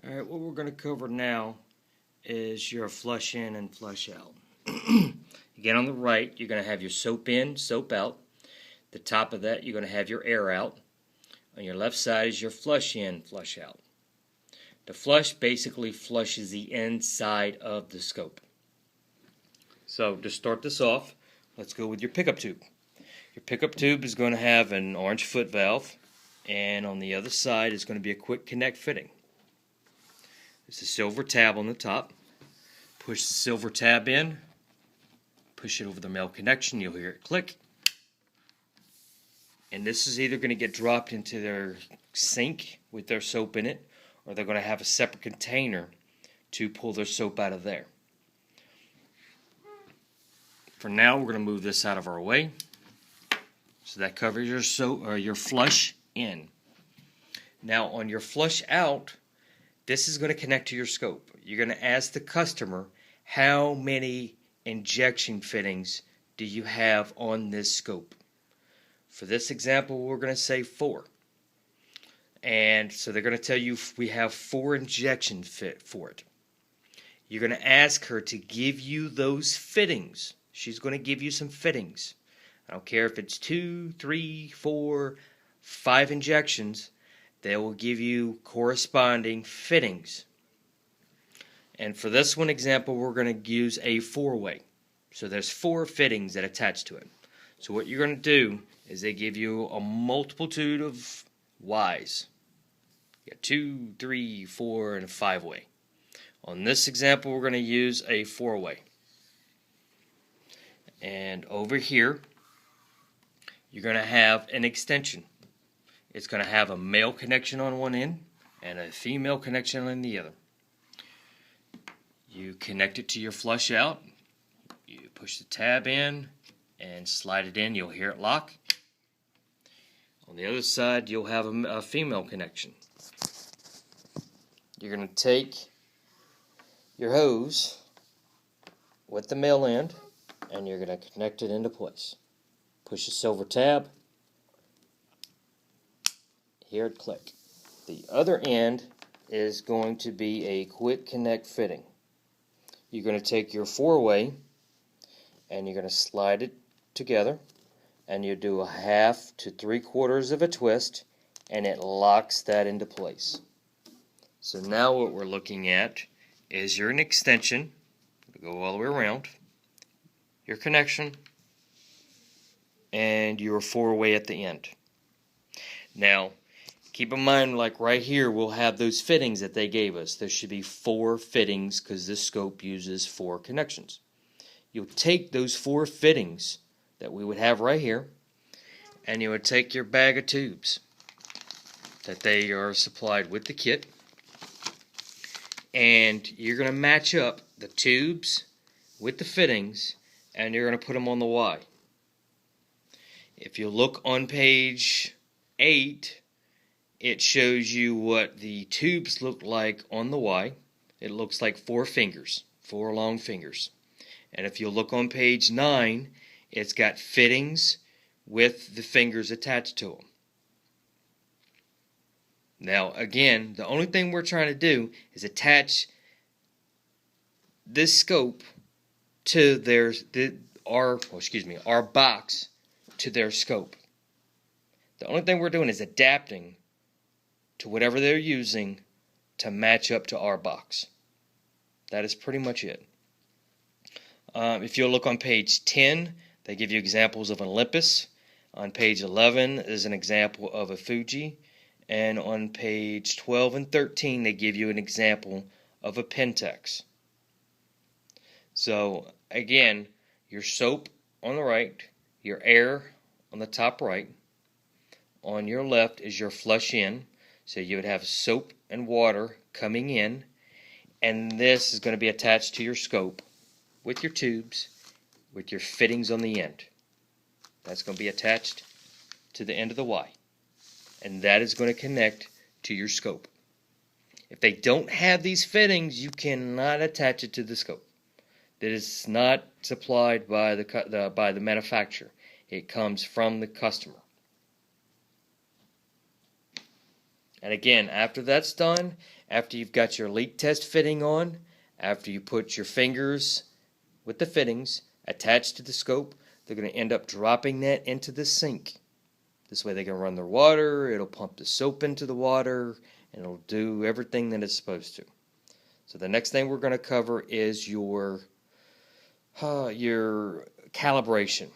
Alright, what we're going to cover now is your flush in and flush out. Again, on the right, you're going to have your soap in, soap out. The top of that, you're going to have your air out. On your left side is your flush in, flush out. The flush basically flushes the inside of the scope. So to start this off, let's go with your pickup tube. Your pickup tube is going to have an orange foot valve, and on the other side is going to be a quick connect fitting. There's a silver tab on the top. Push the silver tab in, push it over the male connection, you'll hear it click. And this is either going to get dropped into their sink with their soap in it, or they're going to have a separate container to pull their soap out of there. For now, we're going to move this out of our way. So that covers your soap or your flush in. Now on your flush out, this is going to connect to your scope. You're going to ask the customer, how many injection fittings do you have on this scope? For this example, we're going to say 4. And so they're going to tell you we have 4 injection fit for it. You're going to ask her to give you those fittings. She's going to give you some fittings. I don't care if it's 2, 3, 4, 5 injections. They will give you corresponding fittings. And for this one example, we're going to use a 4-way. So there's 4 fittings that attach to it. So what you're going to do is they give you a multitude of Ys. You got 2, 3, 4, and a 5-way. On this example, we're going to use a 4-way. And over here, you're going to have an extension. It's going to have a male connection on one end and a female connection on the other. You connect it to your flush out. You push the tab in and slide it in. You'll hear it lock. On the other side, you'll have a female connection. You're going to take your hose with the male end and you're going to connect it into place. Push the silver tab. Hear it click. The other end is going to be a quick connect fitting. You're going to take your 4-way and you're going to slide it together and you do a 1/2 to 3/4 of a twist and it locks that into place. So now what we're looking at is your extension, go all the way around, your connection, and your 4-way at the end. Now, keep in mind, like right here, we'll have those fittings that they gave us. There should be 4 fittings because this scope uses 4 connections. You'll take those 4 fittings that we would have right here, and you would take your bag of tubes that they are supplied with the kit, and you're going to match up the tubes with the fittings, and you're going to put them on the Y. If you look on page 8, it shows you what the tubes look like on the Y. It looks like 4 fingers, 4 long fingers. And if you look on page 9, it's got fittings with the fingers attached to them. Now, again, the only thing we're trying to do is attach this scope to our box to their scope. The only thing we're doing is adapting to whatever they're using to match up to our box. That is pretty much it. If you look on page 10, they give you examples of an Olympus. On page 11 is an example of a Fuji. And on page 12 and 13, they give you an example of a Pentex. So, again, your soap on the right, your air on the top right. On your left is your flush in. So you would have soap and water coming in. And this is going to be attached to your scope with your tubes, with your fittings on the end. That's going to be attached to the end of the Y. And that is going to connect to your scope. If they don't have these fittings, you cannot attach it to the scope. That is not supplied by the manufacturer. It comes from the customer. And again, after that's done, after you've got your leak test fitting on, after you put your fingers with the fittings attached to the scope, they're going to end up dropping that into the sink. This way they can run their water, it'll pump the soap into the water, and it'll do everything that it's supposed to. So the next thing we're going to cover is your calibration.